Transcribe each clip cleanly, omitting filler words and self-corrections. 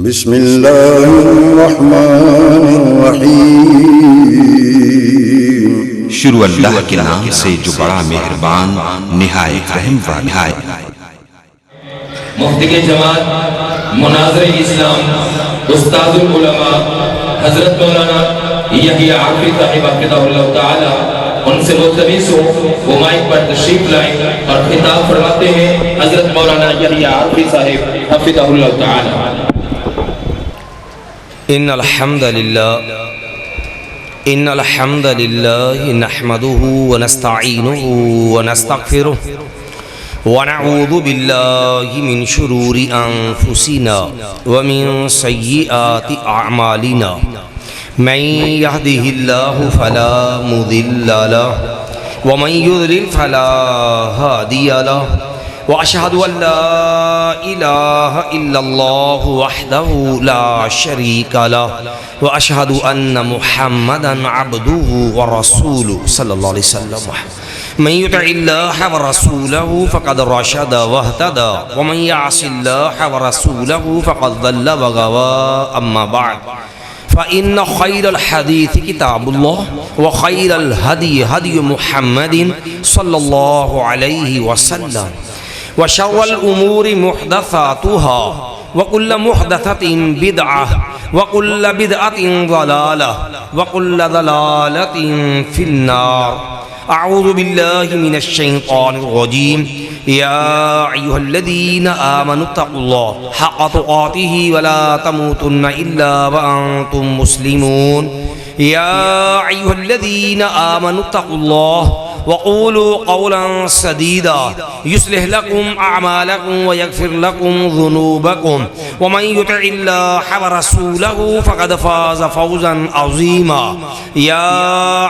بسم اللہ الرحمن الرحیم۔ شروع اللہ کے نام سے جو بڑا مہربان نہایت رحم والا ہے۔ مفتی جماعت مناظر اسلام استاد العلماء حضرت مولانا یحییٰ عارفی صاحب حفظہ اللہ تعالی ان سے ملتمس ہو وہ مائک پر تشریف لائیں اور خطاب فرماتے ہیں حضرت مولانا یحییٰ عارفی صاحب حفظہ اللہ تعالی۔ ان الحمد للہ نحمده ونستعینه ونستغفره ونعوذ باللہ من شرور انفسنا ومن سیئات اعمالنا من يهده الله فلا مضل له ومن يضلل فلا هادي له وأشهد أن لا إله إلا الله وحده لا شريك له وأشهد أن محمدا عبده ورسوله صلى الله عليه وسلم من يطع الله ورسوله فقد رشد واهتدى ومن يعص الله ورسوله فقد ضل وغوى أما بعد فإن خير الحديث كتاب الله وخير الهدي هدي محمد صلى الله عليه وسلم وشر الأمور محدثاتها وكل محدثة بدعة وكل بدعة ضلالة وكل ضلالة في النار۔ أعوذ بالله من الشيطان الرجيم۔ يا أيها الذين آمنوا اتقوا الله حق تقاته ولا تموتن إلا وأنتم مسلمون۔ يا أيها الذين آمنوا اتقوا الله وقولوا قولا سديدا يصلح لكم أعمالكم ويغفر لكم ذنوبكم ومن يطع الله ورسوله فقد فاز فوزا عظيما۔ يا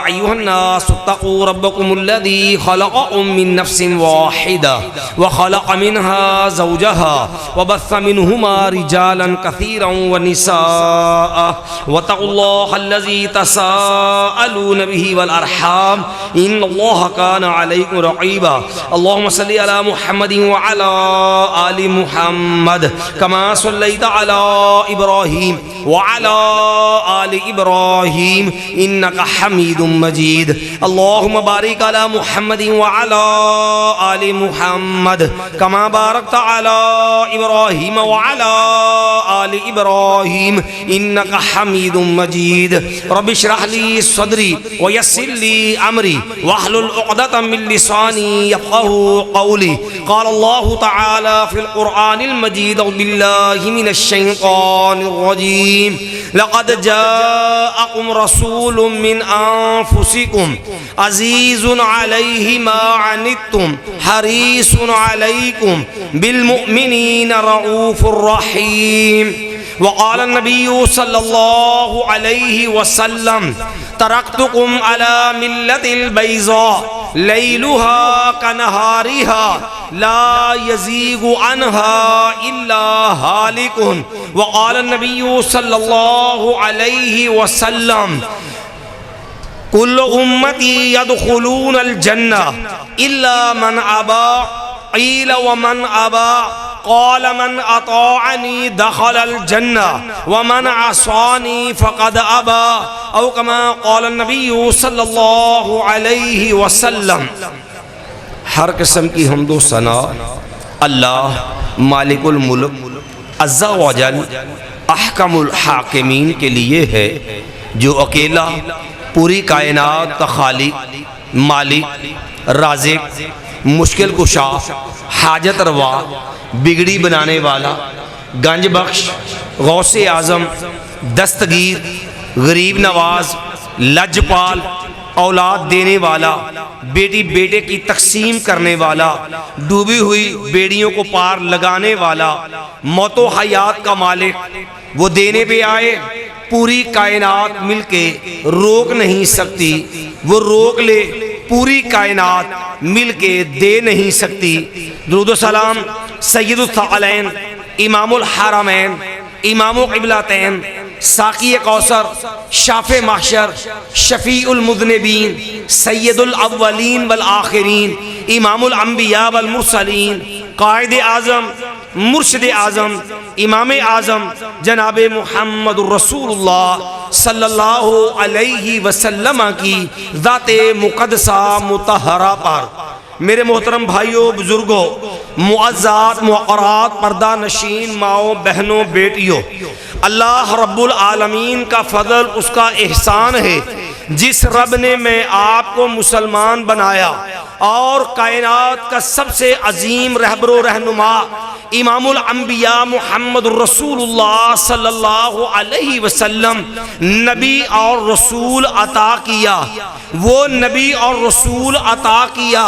أيها الناس اتقوا ربكم الذي خلقكم من نفس واحدة وخلق منها زوجها وبث منهما رجالا كثيرا ونساء واتقوا الله الذي تساءلون به والأرحام إن الله كان عليكم رقيبا۔ اللهم صل على محمد وعلى آل محمد كما صليت على إبراهيم وعلى آل إبراهيم إنك حميد مجيد۔ اللهم بارك على محمد وعلى آل محمد كما باركت على إبراهيم وعلى آل إبراهيم إنك حميد مجيد۔ رب اشرح لي صدري ويسر لي أمري واحلل عقدة من لساني يفقهوا قولي۔ قال الله تعالى في القرآن المجيد بالله من الشيطان الرجيم لقد جاءكم رسول من أنفسكم عزيز عليه ما عنتم حريص عليكم بالمؤمنين رؤوف رحيم۔ وقال النبي صلى الله عليه وسلم تركتكم على ملة البيضاء ليلها كنهارها لا يزيغ عنها إلا هالك۔ وقال النبي صلى الله عليه وسلم كل أمتي يدخلون الجنة إلا من أبى۔ قيل ومن أبى؟ قال من أطاعني دخل الجنة ومن عصاني فقد أبى، أو كما قال النبي صلى الله عليه وسلم۔ ہر قسم کی حمد و ثنا اللہ مالک الملک عز و جل احکم الحاکمین کے لیے ہے، جو اکیلا پوری کائنات کا خالق، مالک، رازق، مشکل کشا، حاجت روا، بگڑی بنانے والا، گنج بخش، غوث اعظم، دستگیر، غریب نواز، لجپال، اولاد دینے والا، بیٹی بیٹے کی تقسیم کرنے والا، ڈوبی ہوئی بیڑیوں کو پار لگانے والا، موت و حیات کا مالک، وہ دینے پہ آئے پوری کائنات مل کے روک نہیں سکتی، وہ روک لے پوری کائنات مل کے دے نہیں سکتی۔ درود و سلام سید الثقلین، امام الحرمین، امام قبلتین، ساقی کوثر، شافع محشر، شفیع المذنبین، سید الاولین والآخرین، امام الانبیاء والمرسلین، قائد اعظم، مرشد اعظم امام اعظم جناب محمد رسول اللہ صلی اللہ علیہ وسلم کی ذات مقدسہ مطہرہ پر میرے محترم بھائیوں بزرگوں معززات موقرات پردہ نشین ماؤں بہنوں بیٹیوں، اللہ رب العالمین کا فضل اس کا احسان ہے جس رب نے میں آپ کو مسلمان بنایا اور کائنات کا سب سے عظیم رہبر و رہنما امام الانبیاء محمد رسول اللہ صلی اللہ علیہ وسلم نبی اور رسول عطا کیا۔ وہ نبی اور رسول عطا کیا،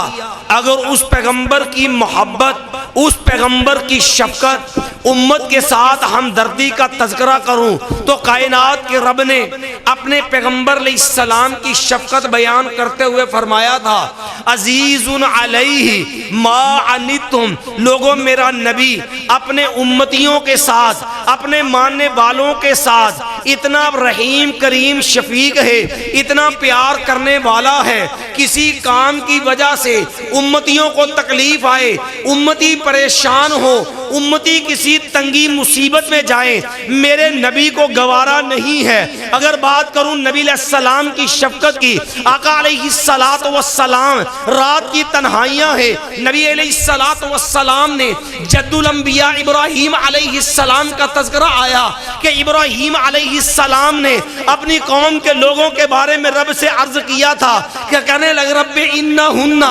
اگر اس پیغمبر کی محبت، اس پیغمبر کی شفقت، امت کے ساتھ ہمدردی کا تذکرہ کروں تو کائنات کے رب نے اپنے پیغمبر علیہ السلام کی شفقت بیان کرتے ہوئے فرمایا تھا، عزیز علیہ ما عنتم، لوگوں میرا نبی اپنے امتیوں کے ساتھ، اپنے ماننے والوں کے ساتھ اتنا رحیم کریم شفیق ہے، اتنا پیار کرنے والا ہے، کسی کام کی وجہ سے امتیوں کو تکلیف آئے، امتی پریشان ہو، امتی کسی تنگی مصیبت میں جائیں، میرے نبی کو گوارا نہیں ہے۔ اگر بات کروں نبی علیہ السلام کی شفقت کی، آقا علیہ السلام رات کی تنہائیاں ہیں، نبی علیہ السلام نے جد الانبیاء ابراہیم علیہ السلام کا تذکرہ آیا کہ ابراہیم علیہ السلام نے اپنی قوم کے لوگوں کے بارے میں رب سے عرض کیا تھا کہ کہنے لگ رب انہن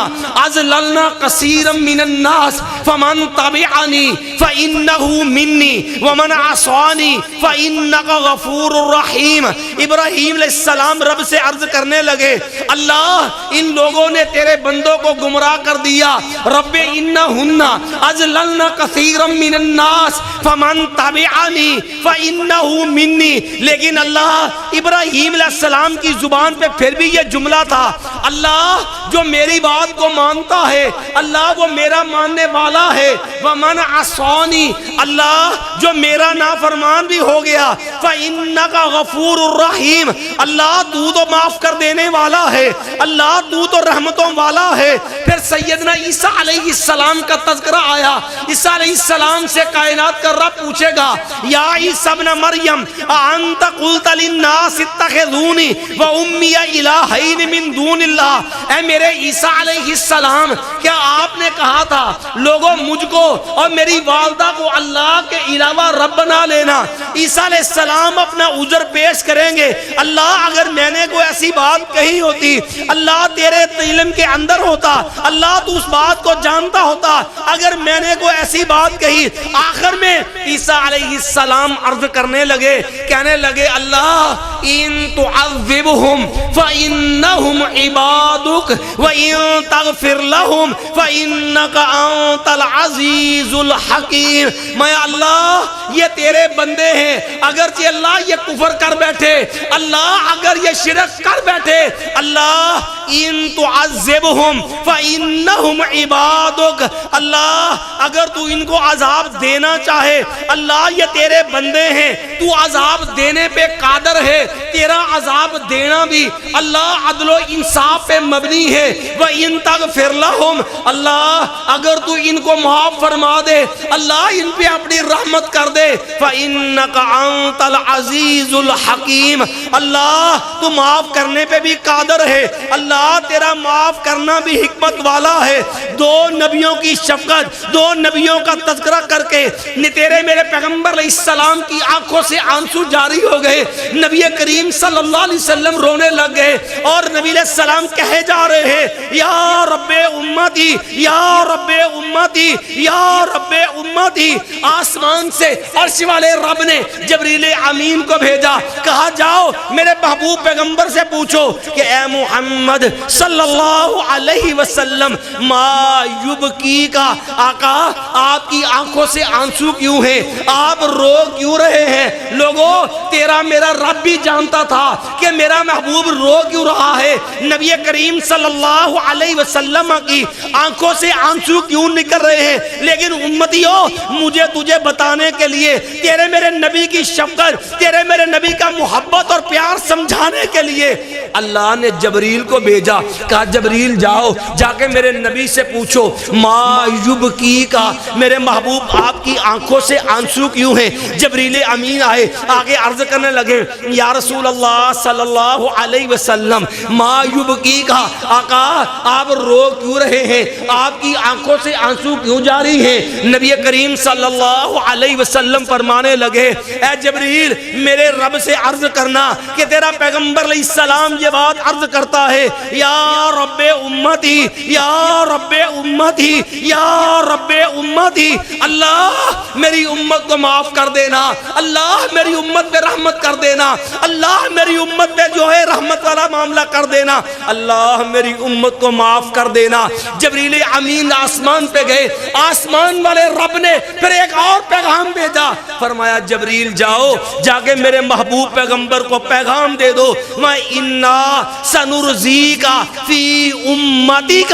اضللن کثیرا من الناس فمن تبعنی فإنہ منی ومن عصانی فإنک غفور رحیم۔ ابراہیم علیہ السلام رب سے عرض کرنے لگے، اللہ ان لوگوں نے تیرے بندوں کو گمراہ کر دیا، رب انہن اضللن کثیرا من الناس فمن تبعنی فإنہ منی، لیکن اللہ ابراہیم علیہ السلام کی زبان پہ پھر بھی یہ جملہ تھا، اللہ جو میری بات کو مانتا ہے اللہ وہ میرا ماننے والا ہے، ومن عصانی، اللہ جو میرا نافرمان بھی ہو گیا، فإنک غفور الرحیم، اللہ تو تو معاف کر دینے والا ہے، اللہ تو تو رحمتوں والا ہے۔ پھر سیدنا عیسیٰ علیہ السلام کا تذکرہ آیا، عیسیٰ علیہ السلام سے کائنات کا رب پوچھے گا، یا عیسیٰ ابن مریم انت قلت للناس اتخذونی و امی الہین من دون اللہ، اے میرے عیسیٰ علیہ السلام کیا آپ نے کہا تھا لوگوں مجھ کو اور میری والدہ کو اللہ کے علاوہ رب بنا لینا؟ عیسیٰ علیہ السلام اپنا عذر پیش کریں گے، اللہ اگر میں نے کوئی ایسی بات کہی ہوتی، اللہ تیرے علم کے اندر ہوتا، اللہ تو اس بات کو جانتا ہوتا، اگر میں نے کوئی ایسی بات کہی۔ آخر میں عیسیٰ علیہ السلام عرض کرنے لگے، کہنے لگے اللہ ان تعذبہم فإنہم عبادک وإن تغفر لہم فإنک انت العزیز الحکیم۔ میں اللہ یہ تیرے بندے ہیں، اگرچہ اللہ یہ کفر کر بیٹھے، اللہ اگر یہ شرک کر بیٹھے، اللہ ان تعذبہم فإنہم عبادک، اللہ اگر تو ان کو عذاب دینا چاہے، اللہ یہ تیرے بندے ہیں، تو عذاب دینے پہ قادر ہے، تیرا عذاب دینا بھی اللہ عدل و انصاف پہ مبنی ہے۔ وَإِن تَغْفِرْ لَهُمْ، اللہ اگر تو ان کو معاف فرما دے، اللہ ان پہ اپنی رحمت کر دے، فَإِنَّكَ أَنْتَ الْعَزِيزُ الْحَكِيمُ، اللہ تو معاف کرنے پہ بھی قادر ہے، اللہ تیرا معاف کرنا بھی حکمت والا ہے۔ دو نبیوں کی شفقت، دو نبیوں کا تذکرہ کر کے تیرے میرے پیغمبر علیہ السلام کی آنکھوں سے آنسو جاری ہو گئے، نبی کریم صلی اللہ علیہ وسلم رونے لگ گئے اور نبی علیہ السلام کہے جا رہے ہیں، یا رب امتی، یا رب امتی، یا رب امتی۔ آسمان سے عرش والے رب نے جبریل امین کو بھیجا، کہا جاؤ میرے محبوب پیغمبر سے پوچھو کہ اے محمد صلی اللہ علیہ وسلم ما یبکی کا، آقا آپ کی آنکھوں سے آنسو کیوں ہیں، آپ رو کیوں رہے ہیں؟ لوگوں تیرا میرا رب بھی جانتا تھا کہ میرا محبوب رو کیوں رہا ہے، نبی کریم صلی اللہ علیہ وسلم کی آنکھوں سے آنسو کیوں نکل رہے ہیں، لیکن امتی ہو مجھے تجھے بتانے کے لیے، تیرے میرے نبی کی شفقت، تیرے میرے نبی کا محبت اور پیار سمجھانے کے لیے اللہ نے جبریل کو بھیجا، کہا جبریل جاؤ جا کے میرے نبی سے پوچھو ما یبکی کا، میرے محبوب آپ کی آنکھوں سے آنسو کیوں ہیں؟ جبریل امین آئے، آگے عرض کرنے لگے یا رسول اللہ صلی اللہ علیہ وسلم ما یبکی کا، آقا آپ رو کیوں رہے ہیں؟ آپ کی آنکھوں سے آنسو کیوں جاری ہیں؟ نبی کریم صلی اللہ علیہ وسلم فرمانے لگے اے جبریل میرے رب سے عرض کرنا کہ تیرا پیغمبر علیہ السلام یہ بات عرض کرتا ہے یا رب امتی، یا رب امتی، یا رب امتی، اللہ میری امت کو معاف کر دینا، اللہ میری امت پہ رحمت کر دینا، اللہ میری امت پہ جو ہے رحمت والا معاملہ کر دینا، اللہ میری امت کو معاف کر دینا۔ جبریل امین آسمان پہ گئے، آسمان والے رب نے پھر ایک اور پیغام بھیجا، فرمایا جبریل جاؤ جا کے میرے محبوب پیغمبر کو پیغام دے دو وَإِنَّا سَنُرْزِيكَ فِي أُمَّتِكَ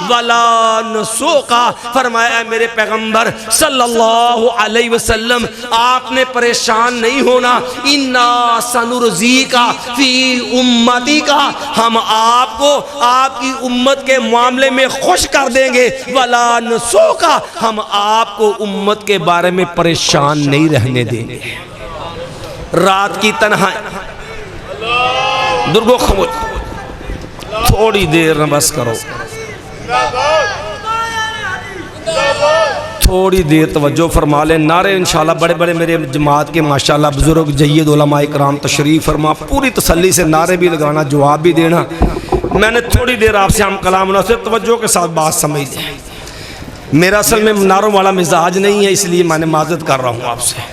وَلَا نُسُوكَ، فرمایا میرے پیغمبر صلی اللہ علیہ وسلم آپ نے پریشان نہیں ہونا، اِنَّا سَنُرْزِيكَ فِي أُمَّتِكَ، ہم آپ کو آپ کی امت کے معاملے میں خوش کر دیں گے، وَلَا نُسُوكَ، ہم آپ کو امت کے بارے میں پریشان نہیں رہنے دیں گے۔ رات کی تنہائی درگو خموش تھوڑی دیر نہ بس کرو، تھوڑی دیر توجہ فرما لیں، نعرے انشاءاللہ بڑے بڑے میرے جماعت کے ماشاءاللہ بزرگ جید علماء کرام تشریف فرما، پوری تسلی سے نعرے بھی لگانا، جواب بھی دینا۔ میں نے تھوڑی دیر آپ سے ہم کلام نہ سے توجہ کے ساتھ بات سمجھ لیں، میرا اصل میں نعروں والا مزاج نہیں ہے، اس لیے میں نے معذرت کر رہا ہوں آپ سے۔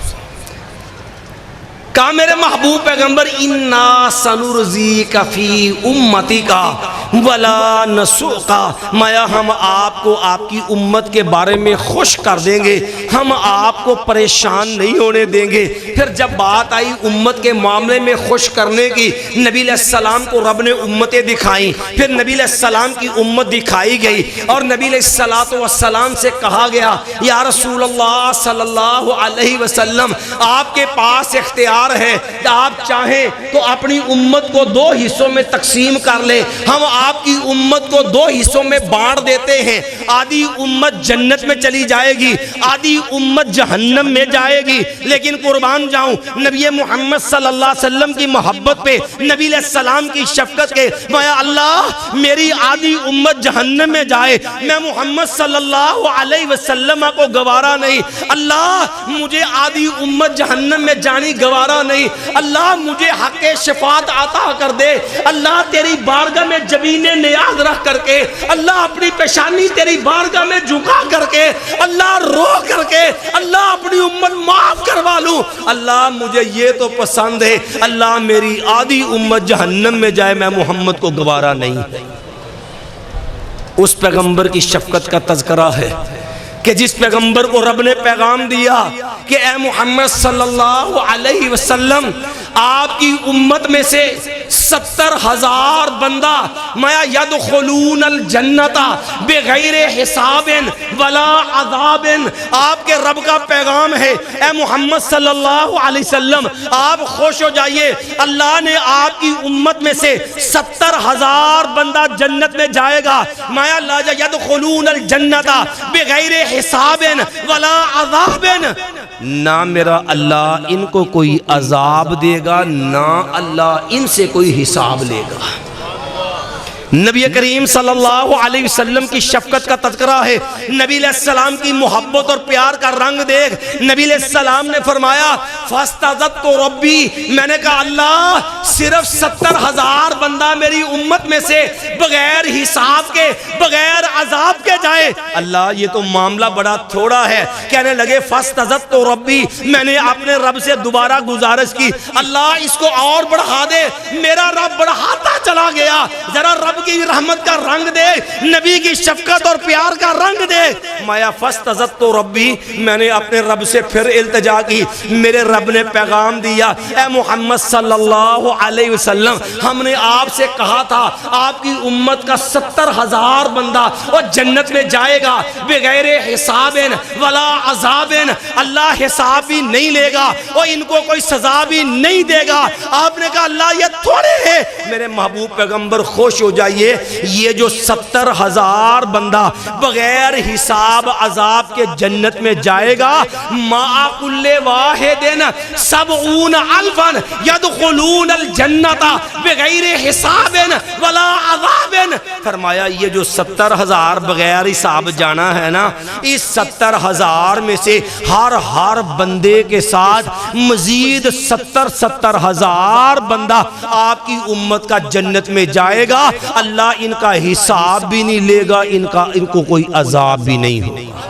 کہا میرے محبوب پیغمبر اِنَّا سَنُرْزِيكَ فِي أُمَّتِكَ وَلَا نَسُوكَ، مایا ہم آپ کو آپ کی امت کے بارے میں خوش کر دیں گے، ہم آپ کو پریشان نہیں ہونے دیں گے۔ پھر جب بات آئی امت کے معاملے میں خوش کرنے کی، نبی علیہ السلام کو رب نے امتیں دکھائیں، پھر نبی علیہ السلام کی امت دکھائی گئی اور نبی علیہ السلام سے کہا گیا یا رسول اللہ صلی اللہ علیہ وسلم آپ کے پاس اختیار ہے، آپ چاہیں تو اپنی امت کو دو حصوں میں تقسیم کر لیں، ہم آپ کی امت کو دو حصوں میں بانٹ دیتے ہیں، آدھی امت جنت میں چلی جائے گی، آدھی امت جہنم میں جائے گی، لیکن قربان جاؤں نبی محمد صلی اللہ علیہ وسلم کی محبت پہ، نبی علیہ السلام کی شفقت کے، میں اللہ میری آدھی امت جہنم میں جائے میں محمد صلی اللہ علیہ وسلم کو گوارا نہیں، اللہ مجھے آدھی امت جہنم میں جانی گوارا نہیں، اللہ مجھے حق شفاعت عطا کر دے، اللہ تیری بارگاہ میں جبین نیاز رکھ کر کے، اللہ اپنی پیشانی تیری بارگاہ میں جھکا کر کے، اللہ رو کر کے، اللہ اپنی امت معاف کروا لوں، اللہ مجھے یہ تو پسند ہے، اللہ میری آدھی امت جہنم میں جائے میں محمد کو گوارا نہیں۔ اس پیغمبر کی شفقت کا تذکرہ ہے کہ جس پیغمبر کو رب نے پیغام دیا کہ اے محمد صلی اللہ علیہ وسلم آپ کی امت میں سے 70,000 بندہ میا یدخلون الجنت بغیر حساب ولا عذاب، آپ کے رب کا پیغام ہے اے محمد صلی اللہ علیہ وسلم آپ خوش ہو جائیے، اللہ نے آپ کی امت میں سے 70,000 بندہ جنت میں جائے گا، میا لا یدخلون الجنت بغیر حساب ولا عذاب، نہ میرا اللہ ان کو کوئی عذاب دے گا نہ اللہ ان سے کوئی حساب لے گا۔ نبی کریم صلی اللہ علیہ وسلم کی شفقت کا تذکرہ ہے، نبی علیہ السلام کی محبت اور پیار کا رنگ دیکھ، نبی علیہ السلام نے فرمایا فاستزدت ربی، میں نے کہا اللہ صرف 70,000 بندہ میری امت میں سے بغیر حساب کے بغیر عذاب کے جائے، اللہ یہ تو معاملہ بڑا تھوڑا ہے۔ کہنے لگے فاستزدت ربی، میں نے اپنے رب سے دوبارہ گزارش کی اللہ اس کو اور بڑھا دے، میرا رب بڑھاتا چلا گیا، ذرا رب رب کی رحمت کا رنگ دے، نبی کی شفقت اور پیار کا رنگ دے۔ مایا فاستزدت ربی، میں نے اپنے رب سے پھر التجا کی، میرے رب نے پیغام دیا، اے محمد صلی اللہ علیہ وسلم، ہم نے آپ سے کہا تھا آپ کی امت کا 70,000 بندہ اور جنت میں جائے گا بغیر حساب ولا عذاب، اللہ حساب بھی نہیں لے گا اور ان کو کوئی سزا بھی نہیں دے گا۔ آپ نے کہا اللہ یہ تھوڑے ہے، میرے محبوب پیغمبر خوش ہو جائیے، یہ جو 70,000 بندہ بغیر حساب عذاب کے جنت میں جائے گا، مَعَ كُلِّ وَاحِدٍ 70,000 يَدْخُلُونَ الْجَنَّةَ بغیر حساب ولا عذاب۔ فرمایا یہ جو 70,000 بغیر حساب جانا ہے نا، اس 70,000 میں سے ہر بندے کے ساتھ مزید 70,000 بندہ آپ کی امت کا جنت میں جائے گا، اللہ ان کا حساب بھی نہیں لے گا، ان کو کوئی عذاب بھی نہیں ہوگا۔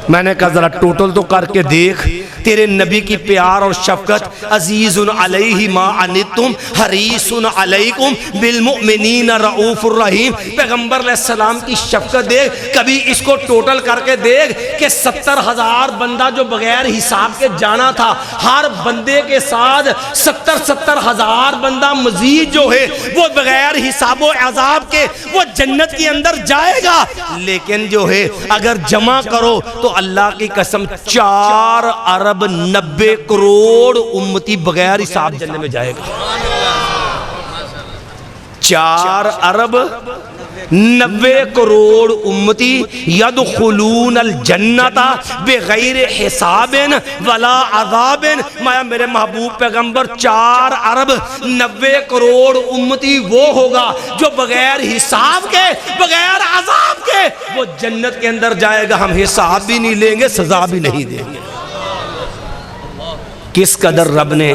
میں نے کہا ذرا ٹوٹل تو کر کے دیکھ، تیرے نبی کی پیار اور شفقت، عزیز علیہ ما عنتم حریص علیکم بالمؤمنین رؤوف الرحیم، پیغمبر علیہ السلام کی شفقت دیکھ، کبھی اس کو ٹوٹل کر کے دیکھ کہ 70,000 بندہ جو بغیر حساب کے جانا تھا، ہر بندے کے ساتھ 70,000 بندہ مزید جو ہے وہ بغیر حساب و عذاب کے وہ جنت کے اندر جائے گا، لیکن جو ہے اگر جمع کرو تو اللہ کی قسم 4 ارب 90 کروڑ امتی بغیر حساب جنت میں جائے گا۔ 4 ارب 90 کروڑ امتی یدخلون الجنت بغیر حساب ولا عذاب۔ میرے محبوب پیغمبر 4 ارب 90 کروڑ امتی وہ ہوگا جو بغیر حساب کے بغیر عذاب کے وہ جنت کے اندر جائے گا، ہم حساب بھی نہیں لیں گے، سزا بھی نہیں دیں گے۔ کس قدر رب نے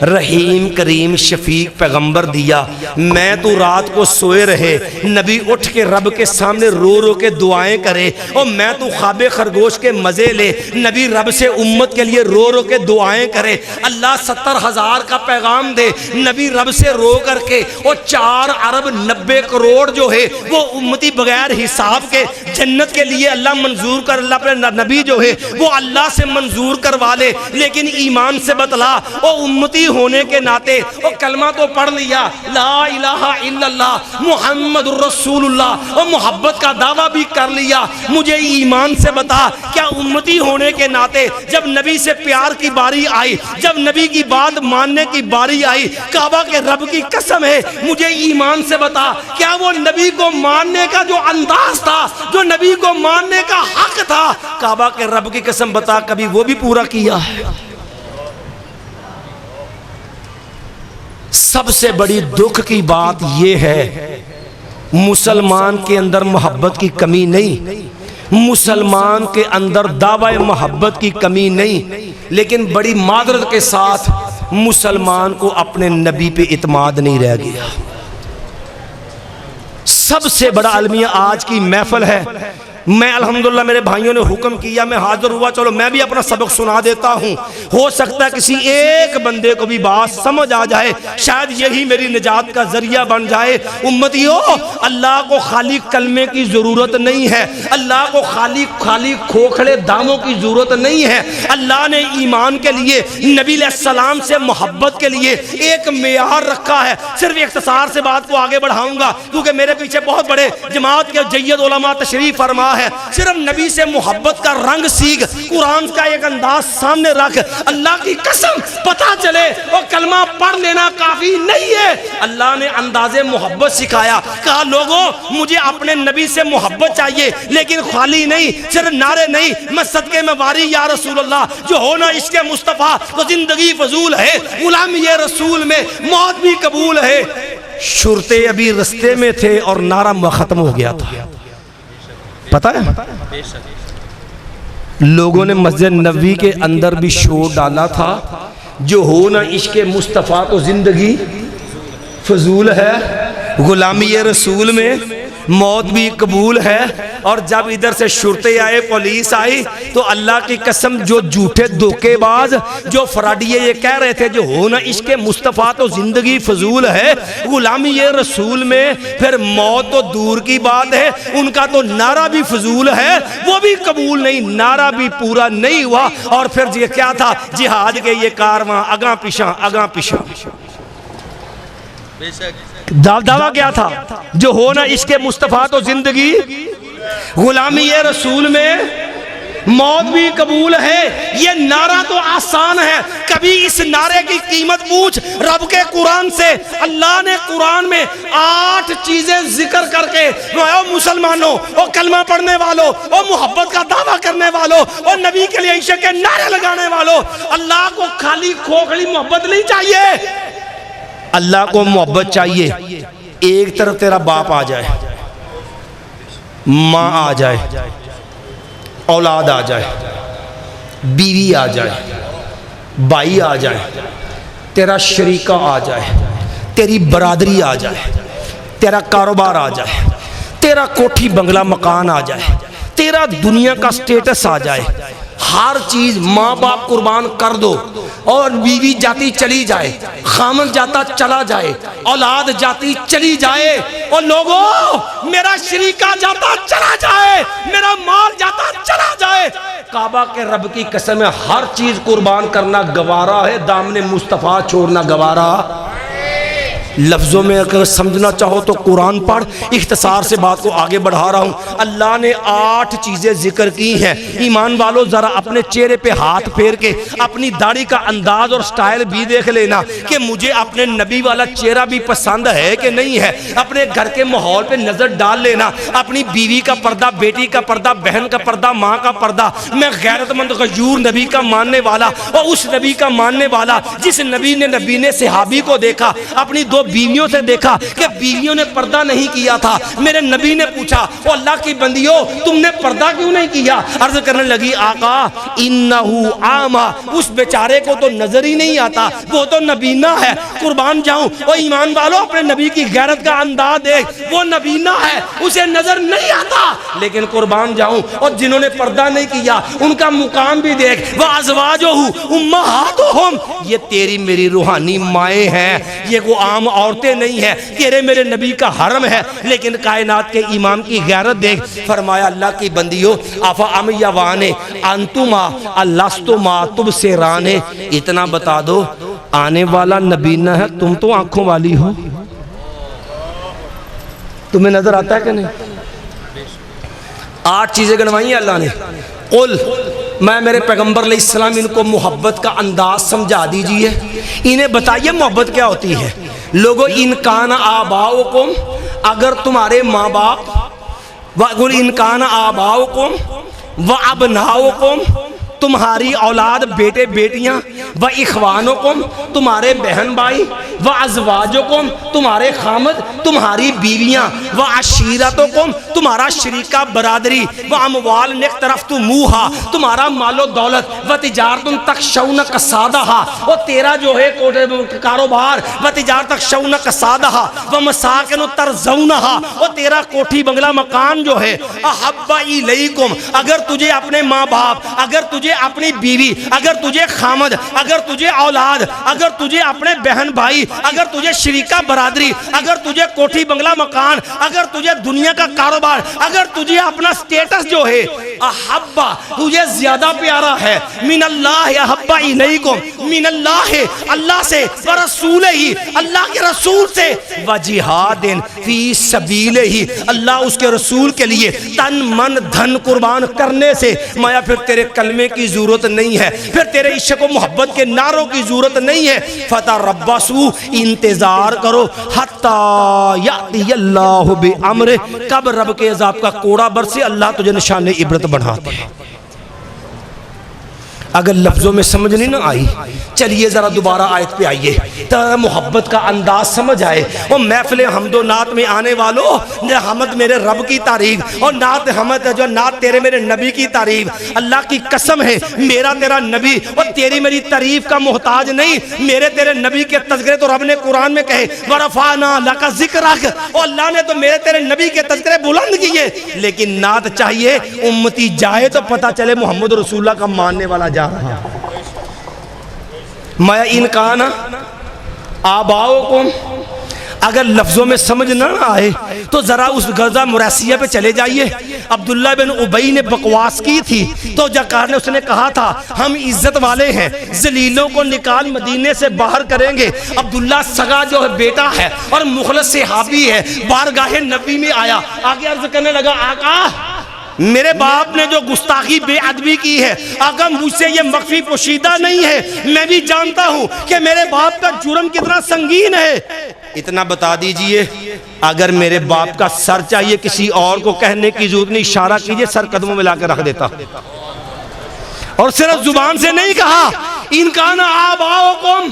رحیم کریم شفیق پیغمبر دیا۔ میں تو رات کو سوئے رہے، نبی اٹھ کے رب کے سامنے رو رو کے دعائیں کرے، اور میں تو خواب خرگوش کے مزے لے، نبی رب سے امت کے لیے رو رو کے دعائیں کرے، اللہ 70,000 کا پیغام دے، نبی رب سے رو کر کے، اور 4 ارب 90 کروڑ جو ہے وہ امتی بغیر حساب کے جنت کے لیے اللہ منظور کر، اللہ اپنے نبی جو ہے وہ اللہ سے منظور کروا لے، لیکن ایمان سے بتلا، او امتی ہونے کے ناطے او کلمہ تو پڑھ لیا، لا الہ الا اللہ محمد الرسول اللہ، اور محبت کا دعویٰ بھی کر لیا، مجھے ایمان سے بتا کیا امتی ہونے کے ناطے جب نبی سے پیار کی باری آئی، جب نبی کی بات ماننے کی باری آئی، کعبہ کے رب کی قسم ہے مجھے ایمان سے بتا کیا وہ نبی کو ماننے کا جو انداز تھا، جو نبی کو ماننے کا حق تھا، کعبہ کے رب کی قسم بتا کبھی وہ بھی پورا کیا ہے؟ سب سے بڑی دکھ کی بات یہ ہے مسلمان کے اندر محبت کی کمی نہیں، مسلمان کے اندر دعوی محبت کی کمی نہیں، لیکن بڑی معذرت کے ساتھ مسلمان کو اپنے نبی پہ اعتماد نہیں رہ گیا۔ سب سے بڑا المیہ آج کی محفل ہے، میں الحمدللہ میرے بھائیوں نے حکم کیا، میں حاضر ہوا، چلو میں بھی اپنا سبق سنا دیتا ہوں، ہو سکتا ہے کسی ایک بندے کو بھی بات سمجھ آ جائے، شاید یہی میری نجات کا ذریعہ بن جائے۔ امتیو، اللہ کو خالی کلمے کی ضرورت نہیں ہے، اللہ کو خالی کھوکھڑے داموں کی ضرورت نہیں ہے، اللہ نے ایمان کے لیے نبی علیہ السلام سے محبت کے لیے ایک معیار رکھا ہے۔ صرف اختصار سے بات کو آگے بڑھاؤں گا کیونکہ میرے پیچھے بہت بڑے جماعت کے جید علماء تشریف فرما ہے، صرف نبی سے محبت کا رنگ سیکھ، قرآن کا ایک انداز سامنے رکھ، اللہ کی قسم پتہ چلے اور کلمہ پڑھ لینا کافی نہیں ہے۔ اللہ نے انداز محبت سکھایا، کہا لوگوں مجھے اپنے نبی سے محبت چاہیے، لیکن خالی نہیں، صرف نعرے نہیں، میں صدقے میں واری یا رسول اللہ، جو ہونا عشق مصطفیٰ تو زندگی فضول ہے، غلامی رسول میں موت بھی قبول ہے۔ شرطے ابھی رستے میں تھے اور نعرہ ختم ہو گیا تھا، پتہ ہے لوگوں نے مسجد نبوی کے اندر بھی شور ڈالا تھا، جو ہونا عشق مصطفیٰ تو زندگی فضول ہے، غلامی رسول میں موت بھی قبول ہے، اور جب ادھر سے شرطے آئے، پولیس آئی، تو اللہ کی قسم جو جھوٹے دھوکے باز، جو فراڈیے یہ کہہ رہے تھے جو ہونا عشق مصطفیٰ تو زندگی فضول ہے، غلامی یہ رسول میں پھر موت تو دور کی بات ہے، ان کا تو نعرہ بھی فضول ہے، وہ بھی قبول نہیں، نعرہ بھی پورا نہیں ہوا۔ اور پھر یہ کیا تھا؟ جہاد کے یہ کارواں اگاں پیشاں اگاں پیشاں۔ دعویٰ کیا تھا؟ جو ہونا عشق مصطفیٰ تو زندگی، غلامی یہ رسول میں موت بھی قبول ہے۔ یہ نعرہ تو آسان ہے، کبھی اس نعرے کی قیمت پوچھ رب کے قرآن سے۔ اللہ نے قرآن میں 8 چیزیں ذکر کر کے، او مسلمانوں، او کلمہ پڑھنے والوں، او محبت کا دعویٰ کرنے والوں، او نبی کے لیے عشق کے نعرے لگانے والوں، اللہ کو خالی کھوکھلی محبت نہیں چاہیے، اللہ کو محبت چاہیے۔ ایک طرف تیرا باپ آ جائے، ماں آ جائے، اولاد آ جائے، بیوی آ جائے، بھائی آ جائے، تیرا شریکہ آ جائے، تیری برادری آ جائے، تیرا کاروبار آ جائے، تیرا کوٹھی بنگلہ مکان آ جائے، تیرا دنیا کا سٹیٹس آ جائے، ہر چیز ماں باپ قربان کر دو، اور بیوی جاتی چلی جائے، خامن جاتا چلا جائے، اولاد جاتی چلی جائے، اور لوگوں میرا شریکہ جاتا چلا جائے، میرا مال جاتا چلا جائے، کعبہ کے رب کی قسم ہے ہر چیز قربان کرنا گوارا ہے، دامن مصطفیٰ چھوڑنا گوارا۔ لفظوں میں اگر سمجھنا چاہو تو قرآن پڑھ، اختصار سے بات کو آگے بڑھا رہا ہوں۔ اللہ نے 8 چیزیں ذکر کی ہیں۔ ایمان والو ذرا اپنے چہرے پہ ہاتھ پھیر کے اپنی داڑھی کا انداز اور سٹائل بھی دیکھ لینا کہ مجھے اپنے نبی والا چہرہ بھی پسند ہے کہ نہیں ہے۔ اپنے گھر کے ماحول پہ نظر ڈال لینا، اپنی بیوی کا پردہ، بیٹی کا پردہ، بہن کا پردہ، ماں کا پردہ۔ میں غیرت مند غیور نبی کا ماننے والا، اور اس نبی کا ماننے والا جس نبی نے صحابی کو دیکھا، اپنی 2 بیویوں سے دیکھا کہ بیویوں نے پردہ نہیں کیا تھا، میرے نبی نے پوچھا او اللہ کی بندیوں تم نے پردہ کیوں نہیں کیا؟ عرض کرنے لگی آقا انہو عاما، اس بیچارے کو تو نظر ہی نہیں آتا، وہ تو نبینہ ہے۔ قربان جاؤں، او ایمان والو اپنے نبی کی غیرت کا انداز دیکھ، وہ نبینہ ہے، اسے نظر نہیں آتا، لیکن قربان جاؤں اور جنہوں نے پردہ نہیں کیا ان کا مقام بھی دیکھ، وَأَزْوَاجُهُ أُمَّهَاتُهُمْ، یہ تیری میری روحانی مائیں ہیں، یہ وہ عام عورتیں نہیں ہیں، تیرے میرے نبی کا حرم ہے، لیکن کائنات کے امام کی غیرت دیکھ۔ فرمایا اللہ کی بندیوں افام یوانے انتما اللستما تبصرانے، اتنا بتا دو آنے والا نبی نہ ہے، تم تو آنکھوں والی ہو، تمہیں نظر آتا ہے کہ نہیں؟ 8 چیزیں گنوائی ہیں اللہ نے۔ قل، میں میرے پیغمبر علیہ السلام ان کو محبت کا انداز سمجھا دیجئے، انہیں بتائیے محبت کیا ہوتی ہے۔ لوگو ان کان آباؤکم، اگر تمہارے ماں باپ، وَقُلْ إِنْ كَانَ آبَاؤُكُمْ وَأَبْنَاؤُكُمْ، تمہاری اولاد بیٹے بیٹیاں، وَإِخْوَانُكُمْ، تمہارے بہن بھائی، وَأَزْوَاجُكُمْ، تمہارے خامد، تمہاری بیویاں، وَعَشِيرَتُكُمْ، تمہارا شریکہ برادری، وَأَمْوَالٌ اقْتَرَفْتُمُوهَا، تمہارا مال و دولت، وَتِجَارَةٌ تَخْشَوْنَ کَسَادَهَا، اور تیرا جو ہے کاروبار، وَتِجَارَةٌ تَخْشَوْنَ کَسَادَهَا، وَمَسَاكِنُ تَرْضَوْنَهَا، اور تیرا کوٹھی بنگلہ مکان جو ہے، أَحَبَّ إِلَيْكُمْ، اگر تجھے اپنے ماں باپ، اگر تجھے اپنی بیوی، اگر تجھے خامد، اگر تجھے اولاد، اگر تجھے اپنے بہن بھائی، اگر تجھے شریکہ برادری، اگر تجھے کوٹھی بنگلہ مکان، اگر تجھے دنیا کا کاروبار، اگر تجھے اپنا سٹیٹس جو ہے احبا، تجھے زیادہ پیارا ہے، من اللہ احبا الیکم، من اللہ، اللہ سے، ورسول ہی، اللہ کے رسول سے، وجہاد فی سبیلہ ہی، اللہ اس کے رسول کے لیے تن من دھن قربان کرنے سے، مایا پھر تیرے کلمے کی ضرورت نہیں ہے، پھر تیرے عشق و محبت کے نعروں کی ضرورت نہیں ہے۔ فتربصوا، انتظار کرو، حتی یأتی اللہ بامرہ، کب رب کے عذاب کا کوڑا برسے اللہ تجھے نشان عبرت بناتے ہیں۔ اگر لفظوں میں سمجھ نہیں نہ آئی چلیے ذرا دوبارہ آیت پہ آئیے تاکہ محبت کا انداز سمجھ آئے. اور محفل حمد و نعت میں آنے والوں حمد میرے رب کی تعریف اور نعت حمد جو نعت تیرے میرے نبی کی تعریف. اللہ کی قسم ہے میرا تیرا نبی اور تیری میری تعریف کا محتاج نہیں. میرے تیرے نبی کے تذکرے تو رب نے قرآن میں کہے وَرَفَعْنَا لَكَ ذِكْرَكَ اور اللہ نے تو میرے تیرے نبی کے تذکرے بلند کیے. لیکن نعت چاہیے امتی جائے تو پتہ چلے محمد رسول اللہ کا ماننے والا جا رہا. مَا إِن كَانَ آباؤکم اگر لفظوں میں سمجھ نہ آئے تو ذرا اس غزہ مریسیہ پہ چلے جائیے. عبداللہ بن ابی نے بکواس کی تھی تو جاکار نے اس نے کہا تھا ہم عزت والے ہیں ذلیلوں کو نکال مدینے سے باہر کریں گے. عبداللہ سگا جو ہے بیٹا ہے اور مخلص صحابی ہے بارگاہ نبی میں آیا آگے عرض کرنے لگا آقا میرے باپ نے جو گستاخی بے ادبی کی ہے آقا مجھ سے یہ مخفی پوشیدہ نہیں ہے. میں بھی جانتا ہوں کہ میرے باپ کا جرم کتنا سنگین ہے. اتنا بتا دیجئے اگر میرے باپ کا سر چاہیے کسی اور کو کہنے کی ضرورت نہیں اشارہ کیجئے سر قدموں میں لا کے رکھ دیتا. اور صرف زبان سے نہیں کہا ان کان آباؤکم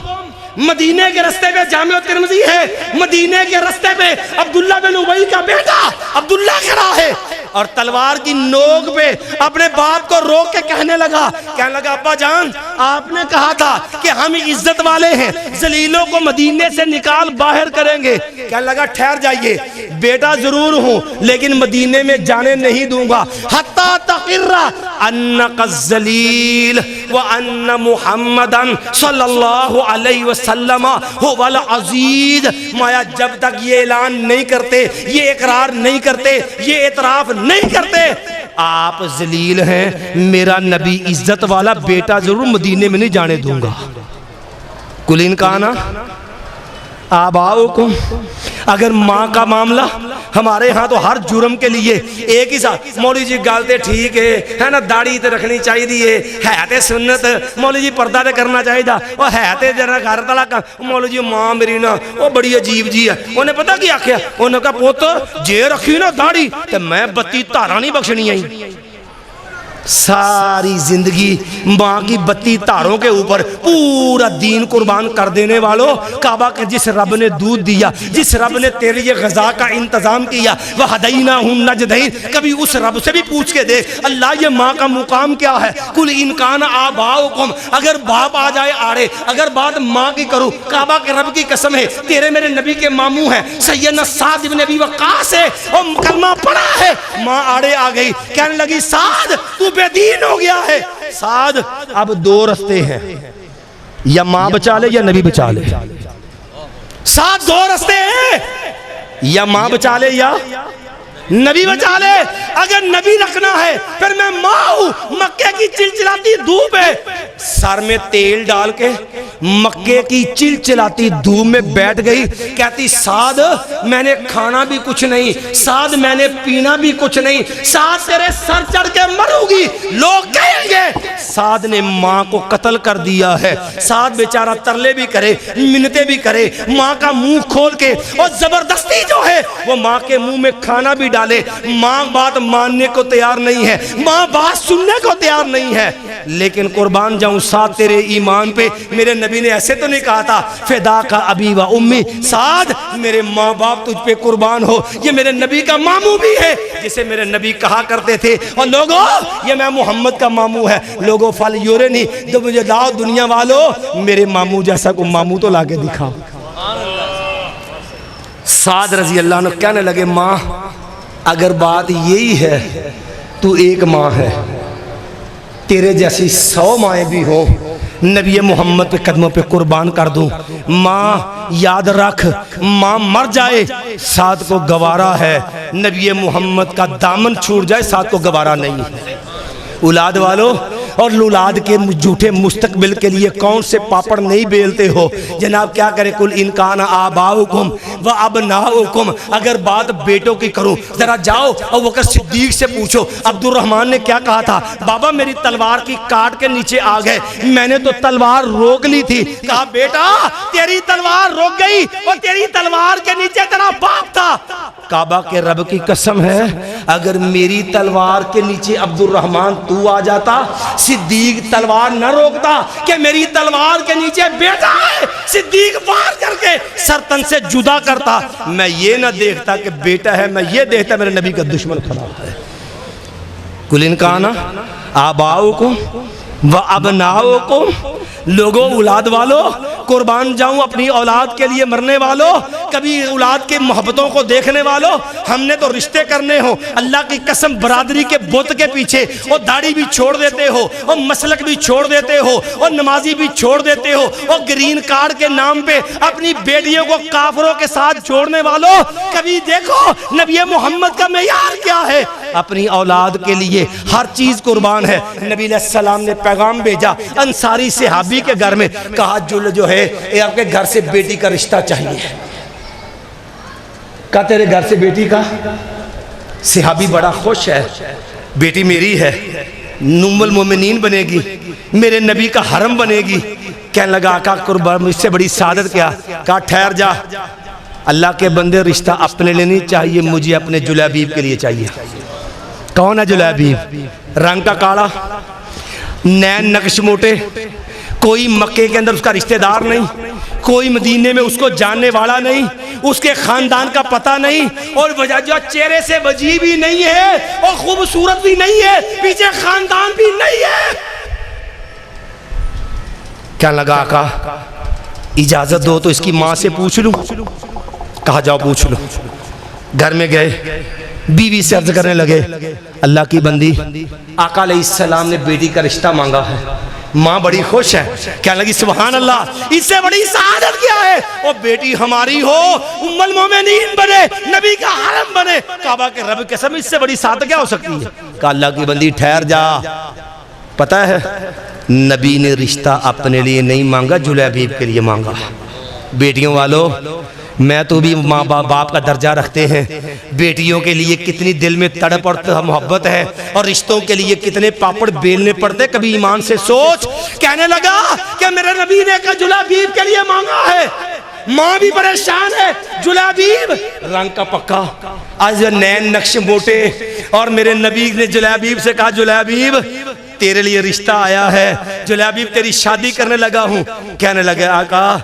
مدینے کے رستے پہ جامع ترمذی ہے مدینے کے رستے پہ عبداللہ بن ابی کا بیٹا عبداللہ کھڑا ہے اور تلوار کی نوک پہ اپنے باپ کو روک کے کہنے لگا ابا جان آپ نے کہا تھا کہ ہم عزت والے ہیں ذلیلوں کو مدینے سے نکال باہر کریں گے. کہنے لگا ٹھہر جائیے بیٹا ضرور ہوں لیکن مدینے میں جانے نہیں دوں گا حتی تقر انک الذلیل وان محمدا صلی اللہ علیہ وسلم هو العزیز. مایا جب تک یہ اعلان نہیں کرتے یہ اقرار نہیں کرتے یہ اعتراف نہیں کرتے آپ ذلیل ہیں میرا نبی عزت والا بیٹا ضرور مدینے میں نہیں جانے دوں گا. قُلْ إِنْ كَانَ آباؤکم اگر ماں کا معاملہ ہمارے ہاں تو ہر جرم کے لیے ایک ہی ساتھ مولوی جی گالتے ٹھیک ہے نا داڑھی تے رکھنی چاہیے ہے سنت مولوی جی پردہ تے کرنا چاہیے وہ ہے جرا گھر تلا کا مولوی جی ماں میری نا وہ بڑی عجیب جی ہے انہیں پتا کیا آخیا انہوں نے کہا پوت جے رکھی نا داڑھی تے میں 32 تارا نہیں بخشنی آئی. ساری زندگی ماں کی 32 تاروں کے اوپر پورا دین قربان کر دینے والوں کعبہ کے جس رب نے دودھ دیا جس رب نے تیرے یہ غذا کا انتظام کیا وَهَدَيْنَاهُ النَّجْدَيْنِ کبھی اس رب سے بھی پوچھ کے دے اللہ یہ ماں کا مقام کیا ہے. قُلْ إِنْ كَانَ آباؤکم اگر باپ آ جائے آڑے اگر بات ماں کی کروں کعبہ کے رب کی قسم ہے تیرے میرے نبی کے ماموں ہیں سیدنا سعد بن ابی وقاص ہے اور کلمہ پڑھا ہے. ماں آڑے آ گئی کہنے لگی سعد تو بے دین ہو گیا ہے. سعد اب 2 رستے ہیں یا ماں بچا لے یا نبی بچا لے. سعد 2 رستے ہیں یا ماں بچا لے یا نبی بچا لے. اگر نبی رکھنا ہے پھر میں ماں ہوں مکے کی چلچلاتی دھوپ ہے سر میں تیل ڈال کے مکے کی چلچلاتی دھوپ میں بیٹھ گئی کہتی سعد میں نے کھانا بھی کچھ نہیں سعد میں نے پینا بھی کچھ نہیں سعد تیرے سر چڑھ کے مروں گی لوگ کہیں گے سعد نے ماں کو قتل کر دیا ہے. سعد بیچارہ ترلے بھی کرے منتیں بھی کرے ماں کا منہ کھول کے اور زبردستی جو ہے وہ ماں کے منہ میں کھانا بھی ڈالے. ماں بات ماننے کو تیار نہیں ہے ماں بات سننے کو تیار نہیں ہے. لیکن قربان جاؤں سعد تیرے ایمان پہ میرے نبی نے ایسے تو نہیں کہا تھا فدا کا ابی و امی سعد میرے ماں باپ تجھ پہ قربان ہو. یہ میرے نبی کا ماموں بھی ہے جسے میرے نبی کہا کرتے تھے اور لوگوں یہ میں محمد کا ماموں ہے لوگوں فل یورے نہیں تو مجھے لاؤ دنیا والوں میرے ماموں جیسا کو ماموں تو لا کے دکھاؤ. سعد رضی اللہ عنہ کہنے لگے ماں اگر بات یہی ہے تو ایک ماں ہے تیرے جیسی 100 مائیں بھی ہوں نبی محمد پہ قدموں پہ قربان کر دوں. ماں یاد رکھ ماں مر جائے سعد کو گوارا ہے نبی محمد کا دامن چھوٹ جائے سعد کو گوارا نہیں. اولاد والو اور اولاد کے جھوٹے مستقبل کے لیے کون سے پاپڑ نہیں بیلتے ہو جناب کیا کرے قُلْ إِنْ كَانَ آباؤکم وَأَبْنَاؤکم اگر بات بیٹوں کی کروں ذرا جاؤ اور وہ صدیق سے پوچھو عبد الرحمن نے کیا کہا تھا بابا میری تلوار کی کاٹ کے نیچے آ گئے میں نے تو تلوار روک لی تھی کہا بیٹا تیری تلوار روک گئی اور تیری تلوار کے نیچے تیرا باپ تھا. کعبہ کے رب کی قسم ہے اگر میری تلوار کے نیچے عبد الرحمن تو آ جاتا، صدیق تلوار نہ روکتا کہ میری تلوار کے نیچے بیٹا ہے، صدیق وار کر کے سرتن سے جدا کرتا۔ میں یہ نہ دیکھتا کہ بیٹا ہے، میں یہ دیکھتا میرے نبی کا دشمن کھڑا ہے۔ قُلْ إِنْ كَانَ آباؤکم و ابناؤکم، لوگوں اولاد والو، قربان جاؤں اپنی اولاد کے لیے مرنے والو، کبھی اولاد کے محبتوں کو دیکھنے والو، ہم نے تو رشتے کرنے ہو، اللہ کی قسم برادری کے بت کے پیچھے اور داڑھی بھی چھوڑ دیتے ہو، اور مسلک بھی چھوڑ دیتے ہو، اور نمازی بھی چھوڑ دیتے ہو، اور گرین کارڈ کے نام پہ اپنی بیٹیوں کو کافروں کے ساتھ جوڑنے والو، کبھی دیکھو نبی محمد کا معیار کیا ہے؟ اپنی اولاد کے لیے ہر چیز قربان ہے۔ نبی علیہ السلام نے پیغام بھیجا انصاری صحابی کے گھر میں، کہا جو ہے آپ کے گھر سے بیٹی کا رشتہ چاہیے۔ کہا تیرے گھر سے بیٹی کا؟ صحابی بڑا خوش ہے، بیٹی میری ہے، ام المومنین بنے گی، میرے نبی کا حرم بنے گی۔ کہنے لگا آقا قربان مجھ سے بڑی سعادت کیا؟ کہا ٹھہر جا، اللہ کے بندے رشتہ اپنے لیے نہیں چاہیے، مجھے اپنے جلیبیب کے لیے چاہیے۔ کون ہے جلیبیب؟ رنگ کا کاڑا، نین نقش موٹے، کوئی مکے کے اندر اس کا رشتہ دار نہیں، کوئی مدینے میں اس کو جاننے والا نہیں، اس کے خاندان کا پتہ نہیں، اور وجہ جو چہرے سے وجیح بھی نہیں ہے اور خوبصورت بھی نہیں ہے، پیچھے خاندان بھی نہیں ہے۔ کیا لگا آقا اجازت دو تو اس کی ماں سے پوچھ لوں؟ کہا جاؤ پوچھ لو۔ گھر میں گئے، بیوی سے عرض کرنے لگے اللہ کی بندی آقا علیہ السلام نے بیٹی کا رشتہ مانگا ہے۔ ماں بڑی خوش ہے، کہنے لگی سبحان اللہ، اس سے بڑی سعادت کیا ہے؟ وہ بیٹی ہماری ہو، ام المومنین بنے، نبی کا حرم بنے، کعبہ کے رب قسم اس سے بڑی سعادت کیا ہو سکتی ہے؟ کہا اللہ کی بندی ٹھہر جا، پتہ ہے نبی نے رشتہ اپنے لیے نہیں مانگا، جلیبیب کے لیے مانگا۔ بیٹیوں والو میں تو بھی ماں باپ کا درجہ رکھتے ہیں، بیٹیوں کے لیے کتنی دل میں تڑپ اور محبت ہے، اور رشتوں کے لیے کتنے پاپڑ بیلنے پڑتے، کبھی ایمان سے سوچ۔ کہنے لگا کہ میرے نبی نے کہا جلیبیب کے لیے مانگا ہے، ماں بھی پریشان ہے، جلیبیب رنگ کا پکا، آج نین نقش موٹے، اور میرے نبی نے جلیبیب سے کہا جلیبیب تیرے لیے رشتہ آیا ہے، جلیبیب تیری شادی کرنے لگا ہوں۔ کہنے لگا آقا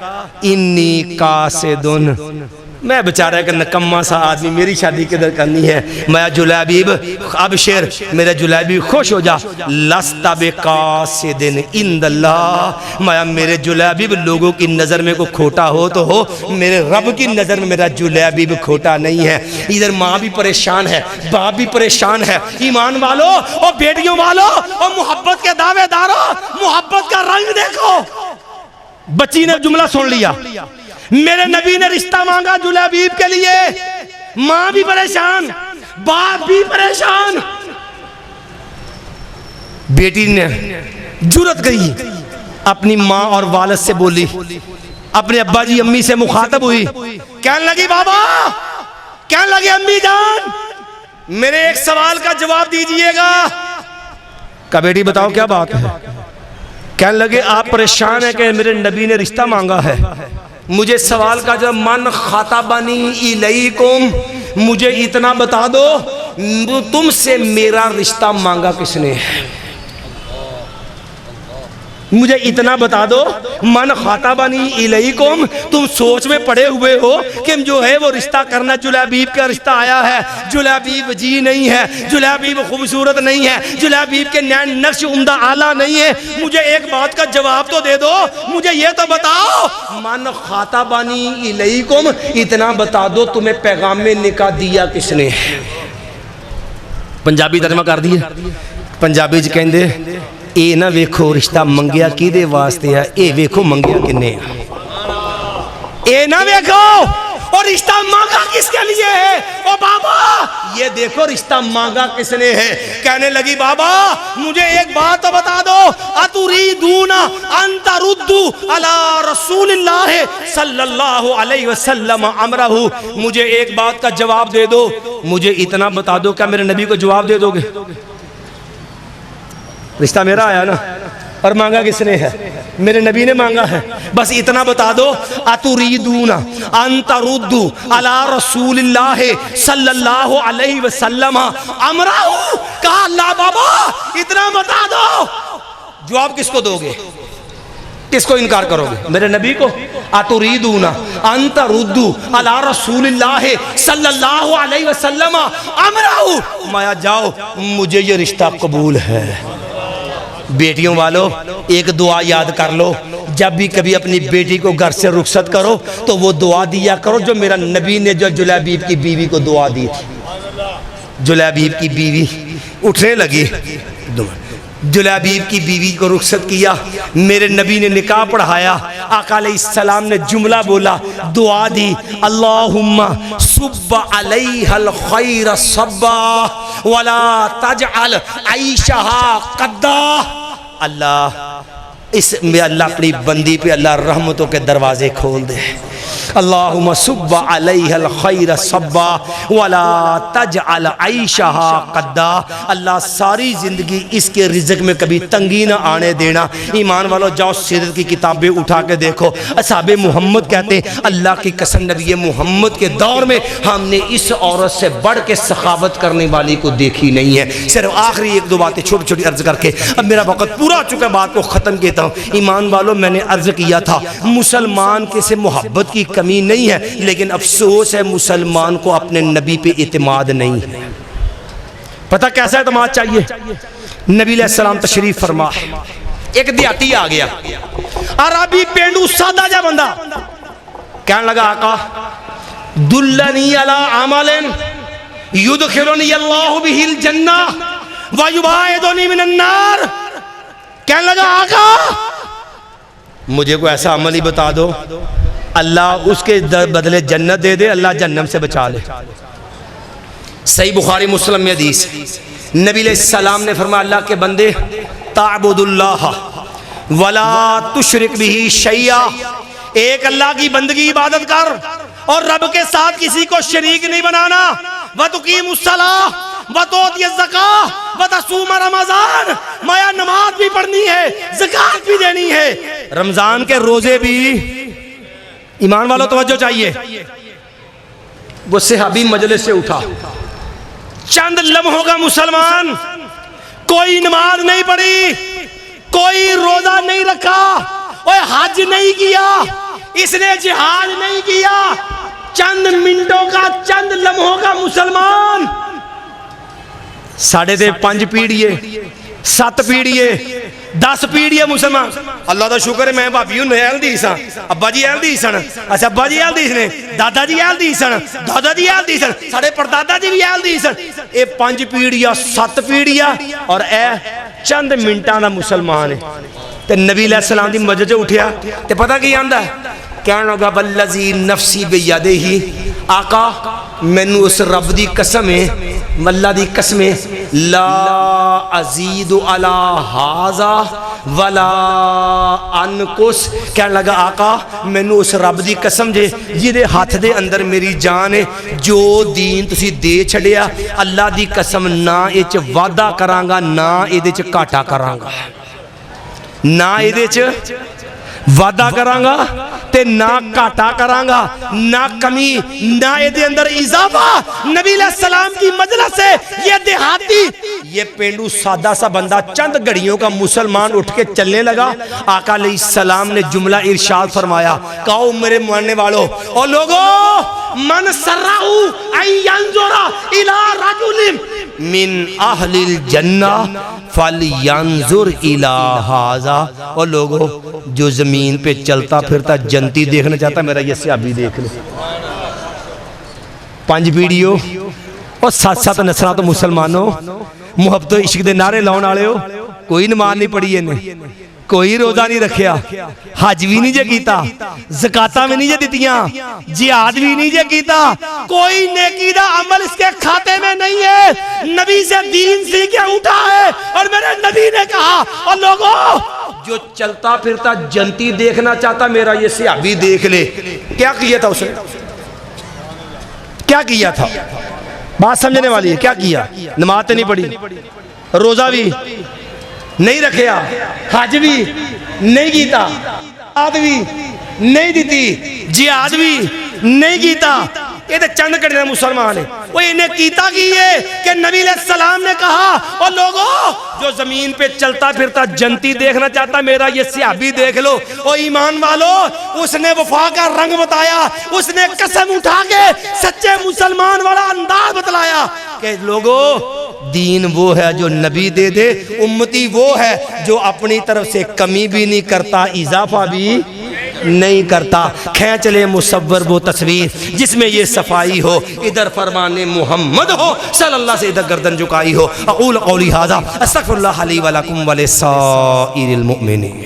انی قاصدن، میں بیچارہ کہ نکمہ سا آدمی، میری شادی کدھر کرنی ہے؟ میں جلیبیب ابشر، میرا جلیبیب خوش ہو جا، لست بقاصدن عند اللہ، میں میرے جلیبیب لوگوں کی نظر میں کو کھوٹا ہو تو ہو، میرے رب کی نظر میں میرا جلیبیب کھوٹا نہیں ہے۔ ادھر ماں بھی پریشان ہے، باپ بھی پریشان ہے، ایمان والو اور بیٹیوں والو اور محبت کے دعوے دارو، محبت کا رنگ دیکھو۔ بچی نے جملہ سن لیا، میرے نبی نے رشتہ مانگا جلیبیب کے لیے، ماں بھی پریشان، باپ بھی پریشان۔ بیٹی نے جرأت گئی، اپنی ماں اور والد سے بولی، اپنے ابا جی امی سے مخاطب ہوئی، کہنے لگی بابا، کہنے لگی امی جان میرے ایک سوال کا جواب دیجئے گا۔ کہا بیٹی بتاؤ کیا بات ہے؟ کہنے لگے آپ پریشان ہیں کہ میرے نبی نے رشتہ مانگا ہے، مجھے سوال کا جب من خاطبانی الیکم، مجھے اتنا بتا دو تم سے میرا رشتہ مانگا کس نے؟ مجھے اتنا بتا دو من خاطبانی الیکم، تم سوچ میں پڑے ہوئے ہو کہ جو ہے وہ رشتہ کرنا، جلیبیب کا رشتہ آیا ہے، جلیبیب جی نہیں ہے، جلیبیب خوبصورت نہیں ہے، جلیبیب کے نین نقش عمدہ اعلیٰ نہیں ہے، مجھے ایک بات کا جواب تو دے دو، مجھے یہ تو بتاؤ من خاطبانی الیکم، اتنا بتا دو تمہیں پیغام میں نکاح دیا کس نے؟ پنجابی ترجمہ کر دیا، پنجابی جی کہندے اے نہ ویکھو رشتہ منگیا کی دے واسطے ہے، اے ویکھو منگیا کنے، اے نہ ویکھو اور رشتہ مانگا کس کے لیے ہے، او بابا یہ دیکھو رشتہ مانگا کس نے ہے۔ کہنے لگی بابا مجھے ایک بات تو بتا دو، اتریدون ان تردوا علی رسول اللہ صلی اللہ علیہ وسلم امرہ، مجھے ایک بات کا جواب دے دو، مجھے اتنا بتا دو کیا میرے نبی کو جواب دے دو گے؟ رشتہ میرا آیا نا، اور مانگا کس نے ہے؟ میرے نبی نے مانگا ہے. بس اتنا بتا دو اتریدون ان تردوا علی رسول اللہ صلی اللہ علیہ وسلم امرہ. کہا اللہ بابا اتنا بتا دو. جواب کس کو دو گے؟ کس کو انکار کرو گے؟ میرے نبی کو. اتریدون ان تردوا علی رسول اللہ صلی اللہ علیہ وسلم امرہ. مایا جاؤ مجھے یہ رشتہ قبول ہے. بیٹیوں والو ایک دعا یاد کر لو, جب بھی کبھی اپنی بیٹی کو گھر سے رخصت کرو تو وہ دعا دیا کرو جو میرا نبی نے جو جلیبیب کی بیوی کو دعا دی تھی. جلیبیب کی بیوی اٹھنے لگی, جلیبیب کی بیوی کو رخصت کیا, میرے نبی نے نکاح پڑھایا, آقا علیہ السلام نے جملہ بولا, دعا دی, اللہم صب علیہ الخیر صبا ولا تجعل عیشہا قدا. اللہ اس میں اللہ اپنی بندی پہ اللہ رحمتوں کے دروازے کھول دے. اللہم صب علیہ الخیر صبا ولا تجعل عیشہا قدا. اللہ ساری زندگی اس کے رزق میں کبھی تنگی نہ آنے دینا. ایمان والو جاؤ سیرت کی کتابیں اٹھا کے دیکھو, اصحاب محمد کہتے ہیں اللہ کی قسم نبی محمد کے دور میں ہم نے اس عورت سے بڑھ کے سخاوت کرنے والی کو دیکھی نہیں ہے. صرف آخری ایک دو باتیں چھوٹی چھوٹی عرض کر کے اب میرا وقت پورا ہو چکا, بات کو ختم کیتا ہوں. ایمان والو میں نے عرض کیا تھا مسلمان کے سے محبت کی کمی نہیں ہے, لیکن افسوس ہے مسلمان کو اپنے نبی پہ اعتماد نہیں ہے. پتہ کیسا اعتماد چاہیے؟ نبی علیہ السلام تشریف فرما, ایک دیہاتی آ گیا, عربی پینڈو سادہ جا بندہ, کہنے لگا آقا دلنی علی عمل یدخلنی اللہ بہ الجنہ ویباعدنی من النار. کہنے لگا آقا مجھے کوئی ایسا عمل ہی بتا دو اللہ اس کے بدلے جنت دے دے, اللہ جہنم سے بچا لے. صحیح بخاری مسلم میں حدیث, نبی علیہ السلام نے فرمایا اللہ کے بندے تعبد اللہ ولا تشرک بہ شیئا, ایک اللہ کی بندگی عبادت کر اور رب کے ساتھ کسی کو شریک نہیں بنانا. وتقیم الصلاۃ وتؤتی الزکاۃ وتصوم رمضان, مایا نماز بھی پڑھنی ہے, زکات بھی دینی ہے, رمضان کے روزے بھی. ایمان والوں توجہ چاہیے. وہ صحابی مجلس سے اٹھا, چند لمحوں کا مسلمان, کوئی نماز نہیں پڑھی, کوئی روزہ نہیں رکھا, کوئی حج نہیں کیا, اس نے جہاد نہیں کیا, چند منٹوں کا چند لمحوں کا مسلمان, 5.5 پیڑھیے 7 پیڑھیے 10 پیڑھیے مسلمان. اللہ دا شکر ہے میں بھابی ہوں اہل دی سن, ابا جی اہل دی سن, اچھا ابا جی اہل دی سن, دادا جی اہل دی سن, دادا جی اہل دی سن, ساڑے پردادا جی بھی اہل دی سن. اے 5 پیڑھیاں 7 پیڑھیاں اور اے چند منٹاں دا مسلمان ہے. تے نبی علیہ السلام دی مسجد سے اٹھیا تے پتہ کی آندا ہے, کہنے لگا والذی نفسی بیدہ, آقا مینوں اس رب دی قسم ہے, اللہ دی قسم ہے, لا ازید علی ھذا ولا انقص. کہنے لگا آقا مینوں اس رب دی قسم جے جہدے ہاتھ دے اندر میری جان ہے, جو دین تسی دے چھڑیا اللہ دی قسم نہ اے چ وعدہ کراں گا نہ اے دے چ گھاٹا کراں گا, نہ اے دے چ وعدہ کراں گا تے نہ گھاٹا کراں گا, نہ کمی نہ دے اندر اضافہ. نبی علیہ السلام کی مجلس سے یہ دیہاتی, یہ پینڈو سادہ سا بندہ, چند گھڑیوں کا مسلمان اٹھ کے چلنے لگا. آقا علیہ السلام نے جملہ ارشاد فرمایا, کہو میرے ماننے والوں اور لوگوں, من سرہو ان ینظر الی رجل من اہل الجنہ فلینظر الی ھذا. اور لوگوں جو زمین پہ چلتا پھرتا جنتی دیکھنا چاہتا میرا یہ صحابی دیکھ لے. 5 پیڑھیوں اور 7 نسلاں تو مسلمانوں, محبت و عشق دے نعرے لاؤن والے ہو, کوئی نماز نہیں پڑھی ہے, کوئی روزہ نہیں رکھیا, حج بھی نہیں جے کیتا, زکاتاں بھی نہیں جے دیتیاں, جہاد بھی نہیں جے کیتا, کوئی نیکی دا عمل اس کے کھاتے میں نہیں ہے. نبی سے دین سیکھ کے اٹھا ہے اور میرے نبی نے کہا اور لوگوں جو چلتا پھرتا جنتی دیکھنا چاہتا میرا یہ صحابی دیکھ لے. کیا کیا تھا اس نے, کیا کیا تھا, بات سمجھنے والی ہے, کیا کیا؟ نماز نہیں پڑھی, روزہ بھی, نہیں رکھیا، حج بھی نہیں کیتا، آد بھی نہیں دیتی، جہاد بھی نہیں کیتا، یہ تو چند کڑے مسلمان ہیں۔ وہ انہیں کیتا کی ہے کہ نبی علیہ السلام نے کہا اور لوگوں جو زمین پہ چلتا پھرتا جنتی دیکھنا چاہتا میرا یہ صحابی دیکھ لو۔ او ایمان والو، اس نے وفا کا رنگ بتایا، اس نے قسم اٹھا کے سچے مسلمان والا انداز بتلایا کہ لوگوں دین وہ ہے جو نبی دے دے، امتی وہ ہے جو اپنی طرف سے کمی بھی نہیں کرتا، اضافہ بھی نہیں کرتا۔ کھینچ لے مصور وہ تصویر جس میں یہ صفائی ہو، ادھر فرمان محمد ہو صلی اللہ سے ادھر گردن جھکائی ہو۔ اقول قولی ھذا استغفر اللہ لی ولکم ولسائر المؤمنین۔